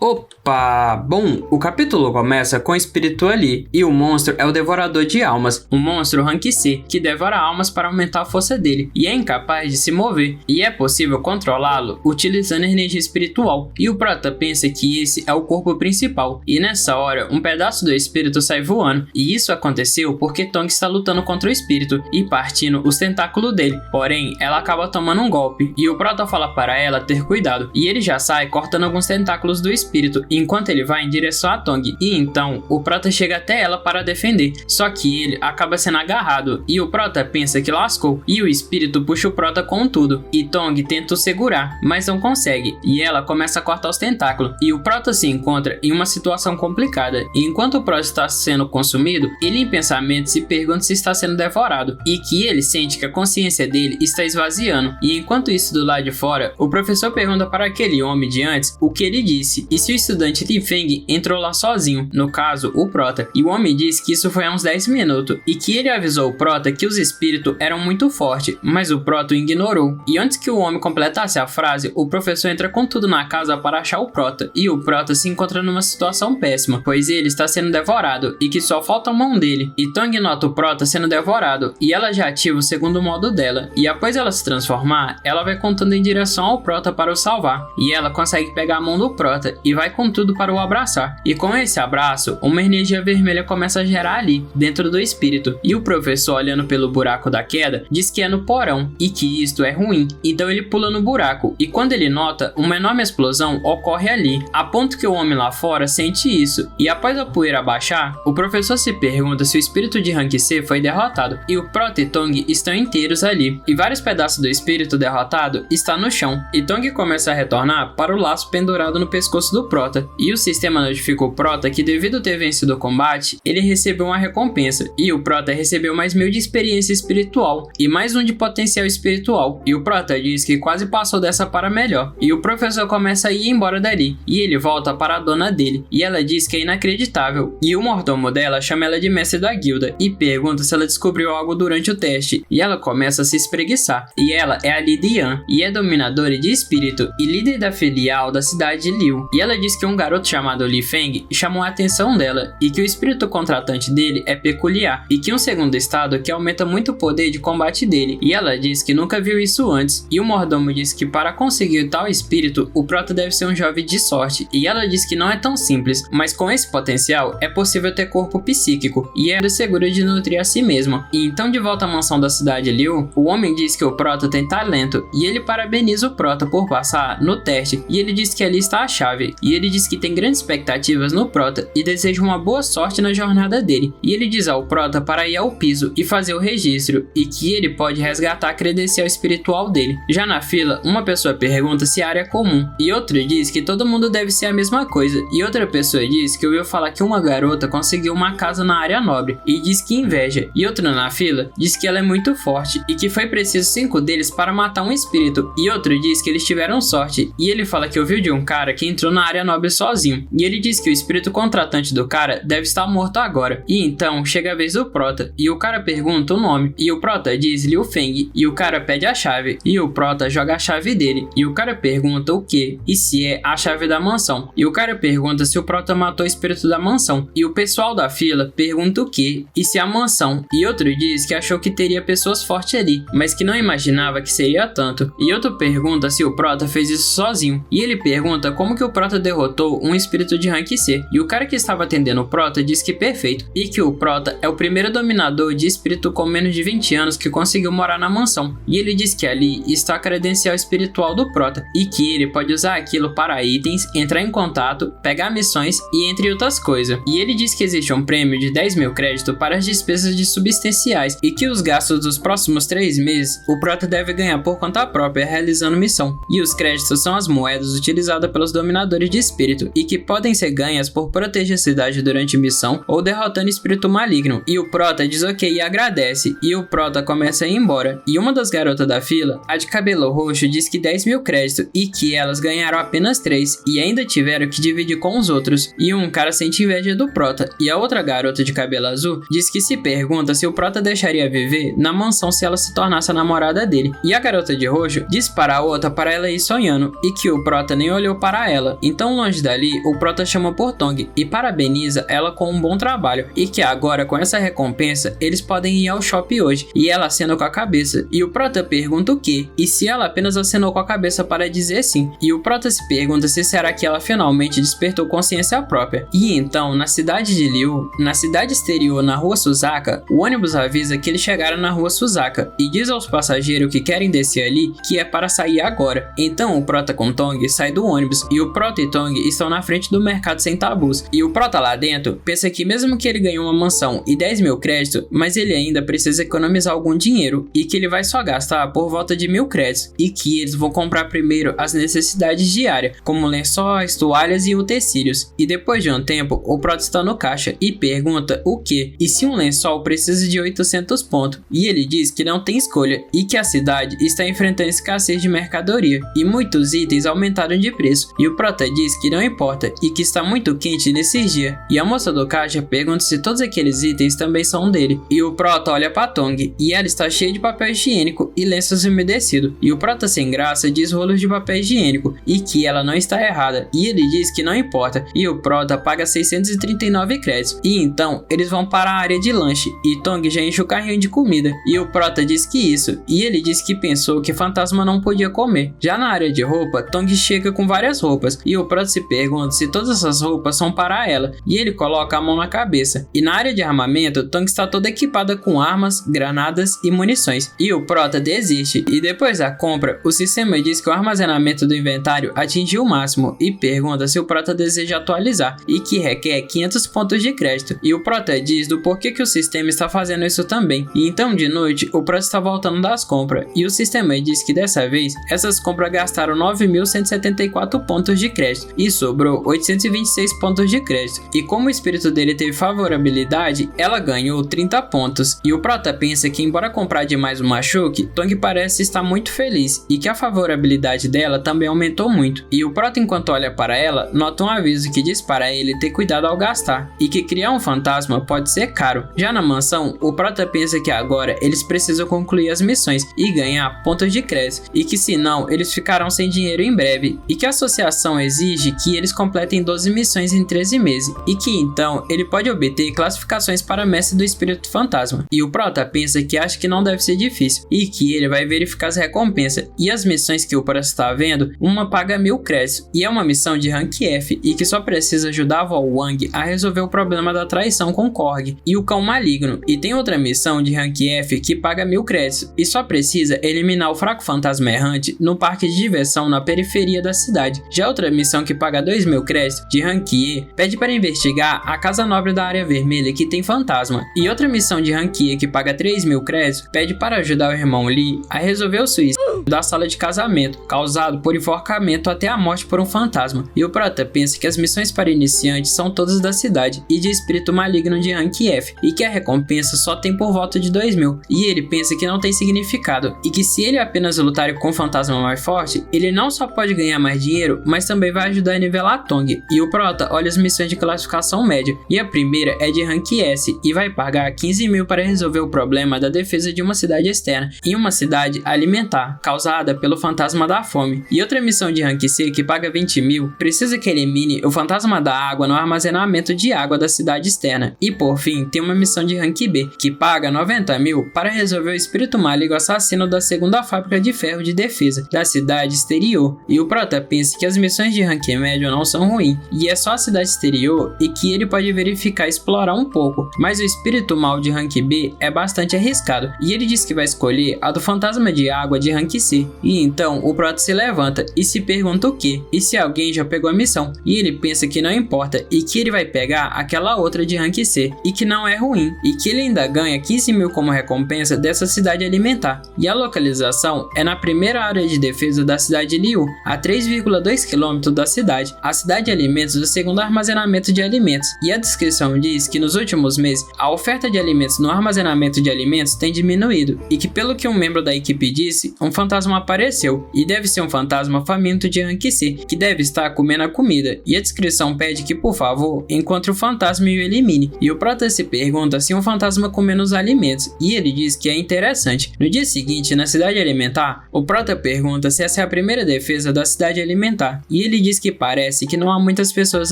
Opa! Bom, o capítulo começa com o espírito ali, e o monstro é o devorador de almas, um monstro rank C, que devora almas para aumentar a força dele, e é incapaz de se mover, e é possível controlá-lo utilizando energia espiritual, e o prota pensa que esse é o corpo principal, e nessa hora, um pedaço do espírito sai voando, e isso aconteceu porque Tong está lutando contra o espírito, e partindo os tentáculos dele, porém, ela acaba tomando um golpe, e o prota fala para ela ter cuidado, e ele já sai cortando alguns tentáculos do espírito, enquanto ele vai em direção a Tong, e então o prota chega até ela para defender, só que ele acaba sendo agarrado, e o prota pensa que lascou, e o espírito puxa o prota com tudo, e Tong tenta o segurar, mas não consegue, e ela começa a cortar os tentáculos, e o prota se encontra em uma situação complicada, e enquanto o prota está sendo consumido, ele em pensamento se pergunta se está sendo devorado, e que ele sente que a consciência dele está esvaziando, e enquanto isso do lado de fora, o professor pergunta para aquele homem de antes o que ele disse, e se o estudante Li Feng entrou lá sozinho, no caso, o prota, e o homem disse que isso foi há uns 10 minutos, e que ele avisou o prota que os espíritos eram muito fortes, mas o prota o ignorou, e antes que o homem completasse a frase, o professor entra com tudo na casa para achar o prota, e o prota se encontra numa situação péssima, pois ele está sendo devorado, e que só falta a mão dele, e Tong nota o prota sendo devorado, e ela já ativa o segundo modo dela, e após ela se transformar, ela vai contando em direção ao prota para o salvar, e ela consegue pegar a mão do prota, e vai com tudo para o abraçar. E com esse abraço, uma energia vermelha começa a gerar ali, dentro do espírito. E o professor, olhando pelo buraco da queda, diz que é no porão e que isto é ruim. Então ele pula no buraco e quando ele nota, uma enorme explosão ocorre ali, a ponto que o homem lá fora sente isso. E após a poeira abaixar, o professor se pergunta se o espírito de Rank C foi derrotado. E o Prota e Tong estão inteiros ali. E vários pedaços do espírito derrotado está no chão. E Tong começa a retornar para o laço pendurado no pescoço do Prota, e o sistema notifica o Prota que devido ter vencido o combate, ele recebeu uma recompensa, e o Prota recebeu mais 1000 de experiência espiritual, e mais 1 de potencial espiritual, e o Prota diz que quase passou dessa para melhor, e o professor começa a ir embora dali, e ele volta para a dona dele, e ela diz que é inacreditável, e o mordomo dela chama ela de mestre da guilda, e pergunta se ela descobriu algo durante o teste, e ela começa a se espreguiçar, e ela é a Lidian, e é dominadora de espírito, e líder da filial da cidade de Liu, e ela diz que um garoto chamado Li Feng chamou a atenção dela e que o espírito contratante dele é peculiar e que um segundo estado que aumenta muito o poder de combate dele, e ela diz que nunca viu isso antes, e o mordomo diz que para conseguir tal espírito o prota deve ser um jovem de sorte, e ela diz que não é tão simples, mas com esse potencial é possível ter corpo psíquico e é seguro de nutrir a si mesma. E então de volta à mansão da cidade Liu, o homem diz que o prota tem talento e ele parabeniza o prota por passar no teste, e ele diz que ali está a chave, e ele diz que tem grandes expectativas no prota e deseja uma boa sorte na jornada dele, e ele diz ao prota para ir ao piso e fazer o registro, e que ele pode resgatar a credencial espiritual dele. Já na fila, uma pessoa pergunta se a área é comum, e outro diz que todo mundo deve ser a mesma coisa, e outra pessoa diz que ouviu falar que uma garota conseguiu uma casa na área nobre, e diz que inveja, e outra na fila diz que ela é muito forte, e que foi preciso 5 deles para matar um espírito, e outro diz que eles tiveram sorte, e ele fala que ouviu de um cara que entrou na área nobre sozinho, e ele diz que o espírito contratante do cara deve estar morto agora, e então chega a vez do prota, e o cara pergunta o nome, e o prota diz Liu Feng, e o cara pede a chave, e o prota joga a chave dele, e o cara pergunta o que, e se é a chave da mansão, e o cara pergunta se o prota matou o espírito da mansão, e o pessoal da fila pergunta o que, e se é a mansão, e outro diz que achou que teria pessoas fortes ali, mas que não imaginava que seria tanto, e outro pergunta se o prota fez isso sozinho, e ele pergunta como que o prota derrotou um espírito de rank C, e o cara que estava atendendo o prota diz que perfeito, e que o prota é o primeiro dominador de espírito com menos de 20 anos que conseguiu morar na mansão, e ele diz que ali está a credencial espiritual do prota, e que ele pode usar aquilo para itens, entrar em contato, pegar missões e entre outras coisas, e ele diz que existe um prêmio de 10.000 créditos para as despesas de substanciais, e que os gastos dos próximos 3 meses o prota deve ganhar por conta própria realizando missão, e os créditos são as moedas utilizadas pelos dominadores de espírito, e que podem ser ganhas por proteger a cidade durante missão ou derrotando espírito maligno, e o prota diz ok e agradece, e o prota começa a ir embora, e uma das garotas da fila, a de cabelo roxo, diz que 10.000 créditos e que elas ganharam apenas 3 e ainda tiveram que dividir com os outros, e um cara sente inveja do prota, e a outra garota de cabelo azul diz que se pergunta se o prota deixaria viver na mansão se ela se tornasse a namorada dele, e a garota de roxo diz para a outra para ela ir sonhando, e que o prota nem olhou para ela, Então longe dali, o Prota chama por Tong e parabeniza ela com um bom trabalho e que agora com essa recompensa eles podem ir ao shopping hoje, e ela acena com a cabeça e o Prota pergunta o que e se ela apenas acenou com a cabeça para dizer sim, e o Prota se pergunta se será que ela finalmente despertou consciência própria. E então na cidade de Liu, na cidade exterior na rua Suzaka, o ônibus avisa que eles chegaram na rua Suzaka e diz aos passageiros que querem descer ali que é para sair agora. Então o Prota com Tong sai do ônibus e o Prota e Tong estão na frente do mercado sem tabus, e o Prota lá dentro pensa que mesmo que ele ganhe uma mansão e 10 mil créditos, mas ele ainda precisa economizar algum dinheiro e que ele vai só gastar por volta de 1000 créditos e que eles vão comprar primeiro as necessidades diárias, como lençóis, toalhas e utensílios. E depois de um tempo, o Prota está no caixa e pergunta o que e se um lençol precisa de 800 pontos, e ele diz que não tem escolha e que a cidade está enfrentando escassez de mercadoria e muitos itens aumentaram de preço, e o Prota diz que não importa e que está muito quente nesses dias, e a moça do caixa pergunta se todos aqueles itens também são dele, e o Prota olha para Tong e ela está cheia de papel higiênico e lenços umedecidos, e o Prota sem graça diz rolos de papel higiênico e que ela não está errada, e ele diz que não importa, e o Prota paga 639 créditos, e então eles vão para a área de lanche e Tong já enche o carrinho de comida, e o Prota diz que isso, e ele diz que pensou que fantasma não podia comer. Já na área de roupa, Tong chega com várias roupas e o Prota se pergunta se todas essas roupas são para ela, e ele coloca a mão na cabeça. E na área de armamento, Tong está toda equipada com armas, granadas e munições, e o Prota desiste, e depois da compra, o sistema diz que o armazenamento do inventário atingiu o máximo e pergunta se o Prota deseja atualizar e que requer 500 pontos de crédito, e o Prota diz do porquê que o sistema está fazendo isso também. E então de noite, o Prota está voltando das compras e o sistema diz que dessa vez essas compras gastaram 9.174 pontos de crédito e sobrou 826 pontos de crédito, e como o espírito dele teve favorabilidade, ela ganhou 30 pontos, e o Prota pensa que embora comprar demais o machuque, Tong parece estar muito feliz e que a favorabilidade dela também aumentou muito, e o Prota enquanto olha para ela, nota um aviso que diz para ele ter cuidado ao gastar e que criar um fantasma pode ser caro. Já na mansão, o Prota pensa que agora eles precisam concluir as missões e ganhar pontos de crédito, e que senão eles ficarão sem dinheiro em breve, e que a associação exige que eles completem 12 missões em 13 meses, e que então ele pode obter classificações para mestre do espírito fantasma. E o Prota pensa que acha que não deve ser difícil, e que ele vai verificar as recompensas, e as missões que o Prota está vendo, uma paga 1000 créditos, e é uma missão de rank F, e que só precisa ajudar a Vó Wang a resolver o problema da traição com Korg e o cão maligno, e tem outra missão de rank F que paga 1000 créditos, e só precisa eliminar o fraco fantasma errante no parque de diversão na periferia da cidade. Já outra missão que paga 2000 créditos de rank E pede para investigar a casa nobre da área vermelha que tem fantasma, e outra missão de rank E que paga 3000 créditos pede para ajudar o irmão Lee a resolver o suicídio da sala de casamento causado por enforcamento até a morte por um fantasma, e o Prota pensa que as missões para iniciantes são todas da cidade e de espírito maligno de rank F, e que a recompensa só tem por volta de 2000, e ele pensa que não tem significado, e que se ele apenas lutar com um fantasma mais forte, ele não só pode ganhar mais dinheiro, mas também vai ajudar a nivelar Tong. E o Prota olha as missões de classificação média, e a primeira é de rank S e vai pagar 15.000 para resolver o problema da defesa de uma cidade externa em uma cidade alimentar, causada pelo fantasma da fome. E outra missão de rank C que paga 20.000 precisa que elimine o fantasma da água no armazenamento de água da cidade externa. E por fim, tem uma missão de rank B que paga 90.000 para resolver o espírito maligno assassino da segunda fábrica de ferro de defesa da cidade exterior. E o Prota pensa que as missões de rank médio não são ruins, e é só a cidade exterior e que ele pode verificar e explorar um pouco, mas o espírito mal de rank B é bastante arriscado, e ele diz que vai escolher a do fantasma de água de rank C. E então o Prota se levanta e se pergunta o que, e se alguém já pegou a missão, e ele pensa que não importa e que ele vai pegar aquela outra de rank C, e que não é ruim, e que ele ainda ganha 15.000 como recompensa dessa cidade alimentar. E a localização é na primeira área de defesa da cidade de Liu, a 3,2 km da cidade, a cidade de alimentos do segundo armazenamento de alimentos, e a descrição diz que nos últimos meses a oferta de alimentos no armazenamento de alimentos tem diminuído, e que pelo que um membro da equipe disse, um fantasma apareceu, e deve ser um fantasma faminto de rank C, que deve estar comendo a comida, e a descrição pede que por favor encontre o fantasma e o elimine, e o Prota se pergunta se um fantasma comendo os alimentos, e ele diz que é interessante. No dia seguinte, na cidade alimentar, o Prota pergunta se essa é a primeira defesa da cidade alimentar, e ele ele diz que parece que não há muitas pessoas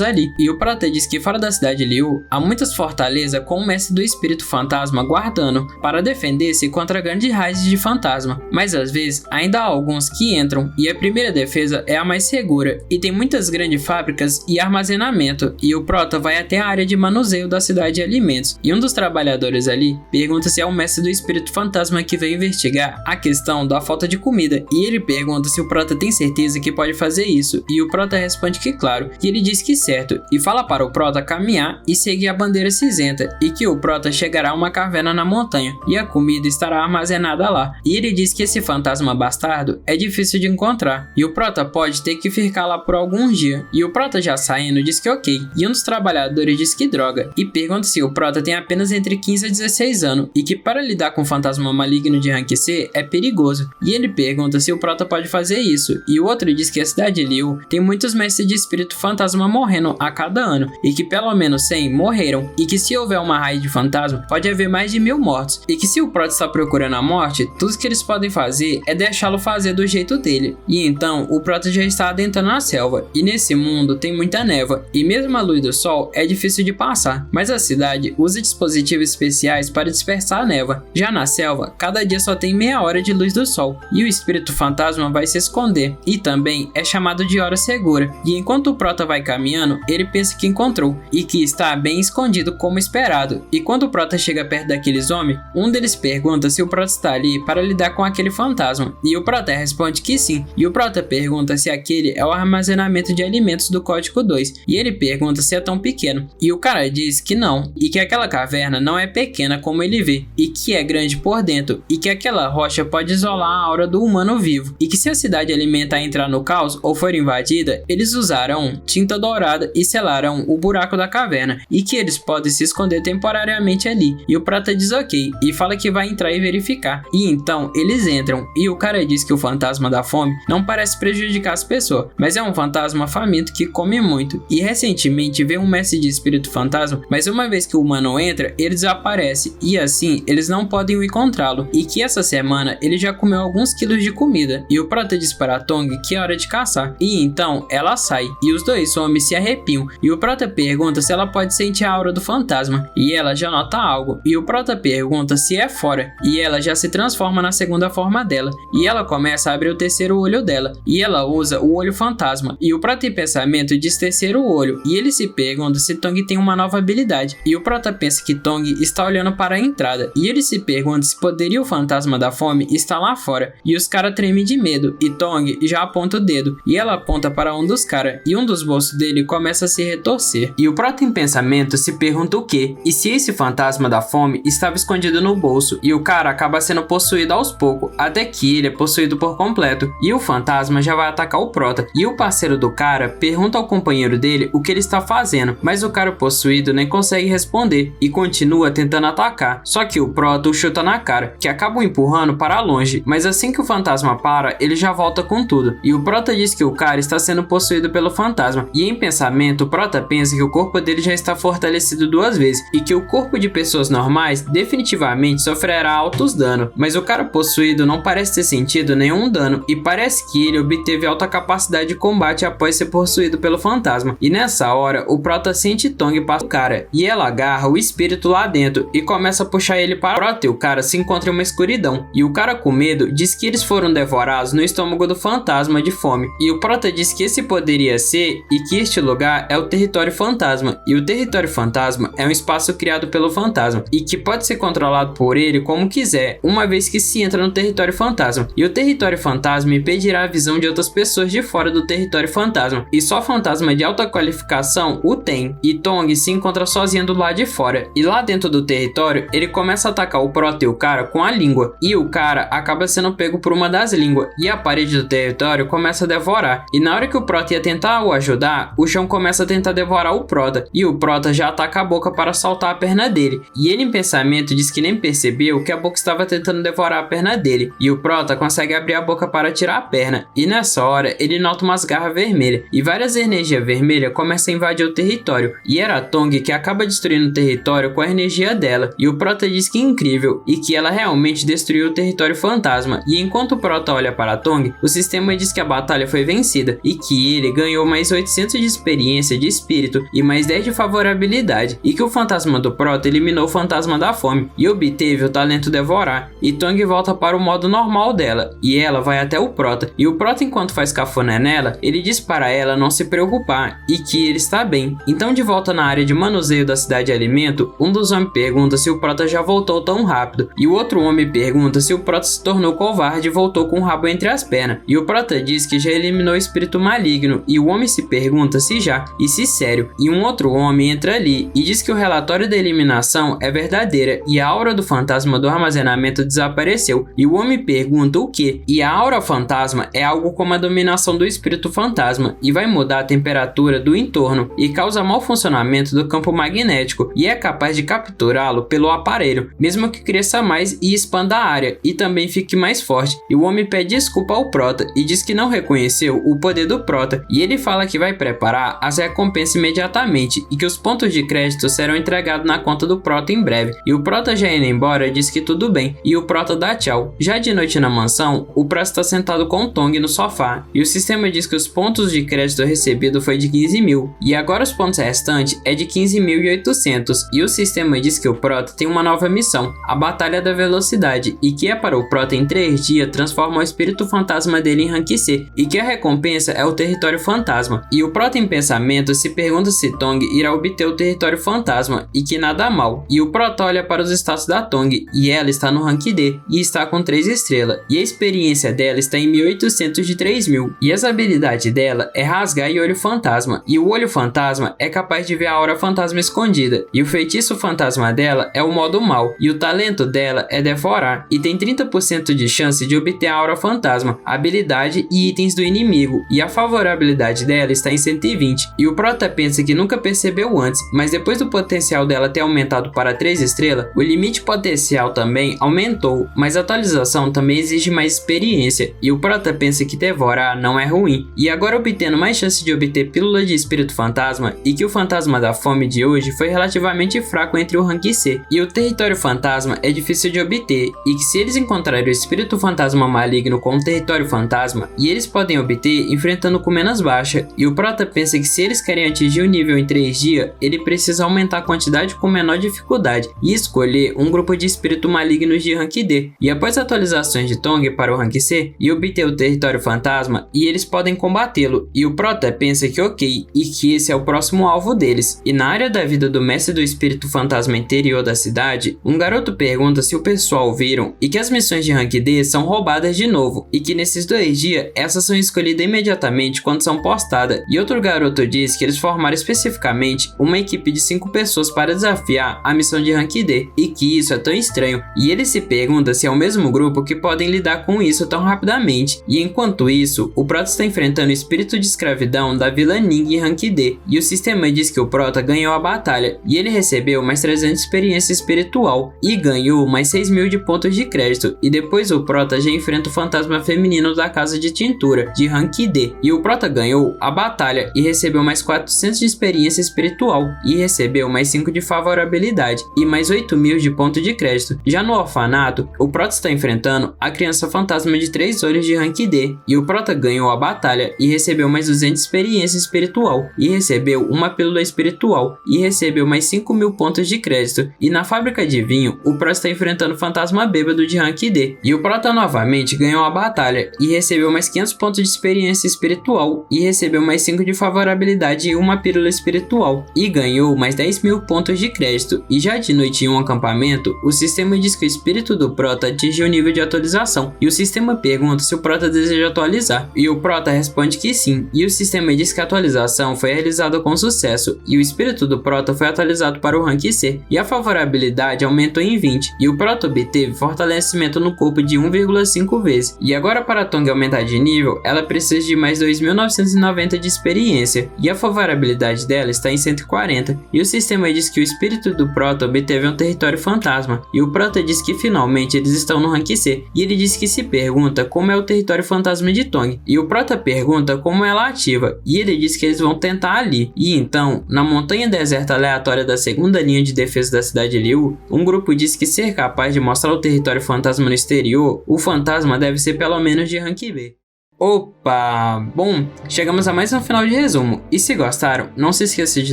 ali. E o Prota diz que fora da cidade de Liu há muitas fortalezas com o mestre do espírito fantasma guardando para defender-se contra grandes raids de fantasma. Mas às vezes ainda há alguns que entram e a primeira defesa é a mais segura e tem muitas grandes fábricas e armazenamento. E o Prota vai até a área de manuseio da cidade de alimentos e um dos trabalhadores ali pergunta se é o mestre do espírito fantasma que veio investigar a questão da falta de comida e ele pergunta se o Prota tem certeza que pode fazer isso e o Prota responde que claro, e ele diz que certo e fala para o Prota caminhar e seguir a bandeira cinzenta e que o Prota chegará a uma caverna na montanha e a comida estará armazenada lá e ele diz que esse fantasma bastardo é difícil de encontrar e o Prota pode ter que ficar lá por alguns dias e o Prota já saindo diz que ok e um dos trabalhadores diz que droga e pergunta se o Prota tem apenas entre 15 a 16 anos e que para lidar com um fantasma maligno de rank C é perigoso e ele pergunta se o Prota pode fazer isso e o outro diz que a cidade de Liu tem muitos mestres de espírito fantasma morrendo a cada ano e que pelo menos 100 morreram e que se houver uma raid de fantasma pode haver mais de 1000 mortos e que se o Prota está procurando a morte, tudo que eles podem fazer é deixá-lo fazer do jeito dele. E então o Prota já está adentrando na selva e nesse mundo tem muita névoa e mesmo a luz do sol é difícil de passar, mas a cidade usa dispositivos especiais para dispersar a névoa. Já na selva, cada dia só tem meia hora de luz do sol e o espírito fantasma vai se esconder e também é chamado de hora segura. E enquanto o Prota vai caminhando, ele pensa que encontrou e que está bem escondido como esperado. E quando o Prota chega perto daqueles homens, um deles pergunta se o Prota está ali para lidar com aquele fantasma e o Prota responde que sim. E o Prota pergunta se aquele é o armazenamento de alimentos do Código 2 e ele pergunta se é tão pequeno e o cara diz que não e que aquela caverna não é pequena como ele vê e que é grande por dentro e que aquela rocha pode isolar a aura do humano vivo e que se a cidade alimentar entrar no caos ou for invadida, eles usarão tinta dourada e selarão o buraco da caverna e que eles podem se esconder temporariamente ali. E o Prota diz ok e fala que vai entrar e verificar. E então eles entram e o cara diz que o fantasma da fome não parece prejudicar as pessoas, mas é um fantasma faminto que come muito. E recentemente veio um mestre de espírito fantasma, mas uma vez que o humano entra, ele desaparece e assim eles não podem encontrá-lo. E que essa semana ele já comeu alguns quilos de comida. E o Prota diz para a Tong que é hora de caçar. E então ela sai e os dois homens se arrepiam. E o Prota pergunta se ela pode sentir a aura do fantasma e ela já nota algo. E o Prota pergunta se é fora e ela já se transforma na segunda forma dela. E ela começa a abrir o terceiro olho dela e ela usa o olho fantasma. E o Prota em pensamento diz terceiro olho e ele se pergunta se Tong tem uma nova habilidade. E o Prota pensa que Tong está olhando para a entrada e ele se pergunta se poderia o fantasma da fome estar lá fora. E os caras tremem de medo e Tong já aponta o dedo e ela aponta para um dos caras e um dos bolsos dele começa a se retorcer. E o Prota em pensamento se pergunta o que e se esse fantasma da fome estava escondido no bolso e o cara acaba sendo possuído aos poucos até que ele é possuído por completo e o fantasma já vai atacar o Prota e o parceiro do cara pergunta ao companheiro dele o que ele está fazendo, mas o cara possuído nem consegue responder e continua tentando atacar, só que o Prota o chuta na cara, que acaba o empurrando para longe, mas assim que o fantasma para, ele já volta com tudo e o Prota diz que o cara está sendo possuído pelo fantasma e em pensamento o Prota pensa que o corpo dele já está fortalecido 2 vezes e que o corpo de pessoas normais definitivamente sofrerá altos danos, mas o cara possuído não parece ter sentido nenhum dano e parece que ele obteve alta capacidade de combate após ser possuído pelo fantasma. E nessa hora o Prota sente Tong para o cara e ela agarra o espírito lá dentro e começa a puxar ele para o Prota e o cara se encontram em uma escuridão e o cara com medo diz que eles foram devorados no estômago do fantasma de fome e o Prota diz que esse poderia ser e que este lugar é o território fantasma e o território fantasma é um espaço criado pelo fantasma e que pode ser controlado por ele como quiser uma vez que se entra no território fantasma e o território fantasma impedirá a visão de outras pessoas de fora do território fantasma e só fantasma de alta qualificação o tem e Tong se encontra sozinho do lado de fora e lá dentro do território ele começa a atacar o Prota e o cara com a língua e o cara acaba sendo pego por uma das línguas e a parede do território começa a devorar e na hora que o Prota ia tentar o ajudar, o chão começa a tentar devorar o Prota e o Prota já ataca a boca para saltar a perna dele e ele em pensamento diz que nem percebeu que a boca estava tentando devorar a perna dele e o Prota consegue abrir a boca para tirar a perna e nessa hora ele nota umas garras vermelhas e várias energias vermelhas começam a invadir o território e era a Tong que acaba destruindo o território com a energia dela e o Prota diz que é incrível e que ela realmente destruiu o território fantasma e enquanto o Prota olha para a Tong, o sistema diz que a batalha foi vencida e que ele ganhou mais 800 de experiência de espírito e mais 10 de favorabilidade, e que o fantasma do Prota eliminou o fantasma da fome e obteve o talento devorar, e Tongue volta para o modo normal dela, e ela vai até o Prota, e o Prota, enquanto faz cafuné nela, ele diz para ela não se preocupar e que ele está bem. Então, de volta na área de manuseio da cidade de alimento, um dos homens pergunta se o Prota já voltou tão rápido, e o outro homem pergunta se o Prota se tornou covarde e voltou com o rabo entre as pernas, e o Prota diz que já eliminou o espírito maligno, e o homem se pergunta se já, e se sério, e um outro homem entra ali e diz que o relatório da eliminação é verdadeira e a aura do fantasma do armazenamento desapareceu, e o homem pergunta o que, e a aura fantasma é algo como a dominação do espírito fantasma, e vai mudar a temperatura do entorno, e causa mau funcionamento do campo magnético, e é capaz de capturá-lo pelo aparelho, mesmo que cresça mais e expanda a área, e também fique mais forte, e o homem pede desculpa ao Prota, e diz que não reconheceu o poder do Prota, e ele fala que vai preparar as recompensas imediatamente, e que os pontos de crédito serão entregados na conta do Prota em breve, e o Prota já indo embora diz que tudo bem, e o Prota dá tchau. Já de noite na mansão, o Prota está sentado com o Tongue no sofá, e o sistema diz que os pontos de crédito recebido foi de 15 mil, e agora os pontos restantes é de 15.800, e o sistema diz que o Prota tem uma nova missão, a Batalha da Velocidade, e que é para o Prota em 3 dias transformar o espírito fantasma dele em rank C, e que a recompensa é o território fantasma, e o Prota em pensamento se pergunta se Tongue irá obter o território fantasma, e que nada mal, e o Prota olha para os status da Tongue, e ela está no rank D, e está com 3 estrelas, e a experiência dela está em 1.800 de 3.000, e as habilidades dela é rasgar e olho fantasma, e o olho fantasma é capaz de ver a aura fantasma escondida, e o feitiço fantasma dela é o modo mal, e o talento dela é devorar, e tem 30% de chance de obter a aura fantasma, habilidade e itens do inimigo, e a favorabilidade dela está em 120, e o Prota pensa que nunca percebeu antes, mas depois do potencial dela ter aumentado para 3 estrelas, o limite potencial também aumentou, mas a atualização também exige mais experiência, e o Prota pensa que devorar não é ruim, e agora obtendo mais chance de obter pílula de espírito fantasma, e que o fantasma da fome de hoje foi relativamente fraco entre o rank C, e o território fantasma é difícil de obter, e que se eles encontrarem o espírito fantasma maligno com o território fantasma, e eles podem obter enfrentando com menos baixa, e o Prota pensa que se eles querem atingir o nível em 3 dias, ele precisa aumentar a quantidade com menor dificuldade, e escolher um grupo de espírito malignos de rank D, e após atualizações de Tongue para o rank C, e obter o território fantasma, e eles podem combatê-lo, e o Prota pensa que ok, e que esse é o próximo alvo deles. E na área da vida do mestre do espírito fantasma interior da cidade, um garoto pergunta se o pessoal viram e que as missões de rank D são roubadas de novo, e que nesses 2 dias essas são escolhidas imediatamente quando são postadas, e outro garoto diz que eles formaram especificamente uma equipe de 5 pessoas para desafiar a missão de rank D, e que isso é tão estranho, e ele se pergunta se é o mesmo grupo que podem lidar com isso tão rapidamente, e enquanto isso, o Prota está enfrentando o espírito de escravidão da Vila Ning em rank D, e o sistema diz que o Prota ganhou a batalha, e ele recebeu mais 300 de experiência espiritual, e ganhou mais 6.000 de pontos de crédito, e depois o Prota já enfrenta o fantasma feminino da casa de tintura, de rank D, e o Prota ganhou a batalha e recebeu mais 400 de experiência espiritual, e recebeu mais 5 de favorabilidade, e mais 8.000 de ponto de crédito. Já no orfanato, o Prota está enfrentando a criança fantasma de 3 olhos de rank D, e o Prota ganhou a batalha e recebeu mais 200 de experiência espiritual, e recebeu uma pílula espiritual, e recebeu mais 5.000 pontos de crédito. E na fábrica de vinho, o Prota está enfrentando o fantasma bêbado de rank D, e o Prota novamente ganhou a batalha e recebeu mais 500 pontos de experiência espiritual, e recebeu mais 5 de favorabilidade e uma pílula espiritual, e ganhou mais 10.000 pontos de crédito. E já de noite em um acampamento, o sistema diz que o espírito do Prota atingiu o nível de atualização, e o sistema pergunta se o Prota deseja atualizar, e o Prota responde que sim, e o sistema diz que a atualização foi realizada com sucesso, e o espírito do Prota foi atualizado para o rank C, e a favorabilidade aumentou em 20, e o Prota obteve fortalecimento no corpo de 1,5 vezes. E agora, para a Tongue aumentar de nível, ela precisa de mais 2.990 de experiência, e a favorabilidade dela está em 140, e o sistema diz que o espírito do Prota obteve um território fantasma, e o Prota diz que finalmente eles estão no rank C, e ele diz que se pergunta como é o território fantasma de Tongue, e o Prota pergunta como ela ativa, e ele diz que eles vão tentar ali. E então, na montanha deserta aleatória da segunda linha de defesa da cidade de Liu, um grupo diz que ser capaz de mostrar o território fantasma no exterior, o fantasma deve ser pelo menos de rank B. Opa! Bom, chegamos a mais um final de resumo, e se gostaram, não se esqueça de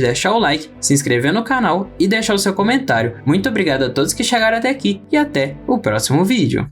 deixar o like, se inscrever no canal e deixar o seu comentário. Muito obrigado a todos que chegaram até aqui e até o próximo vídeo.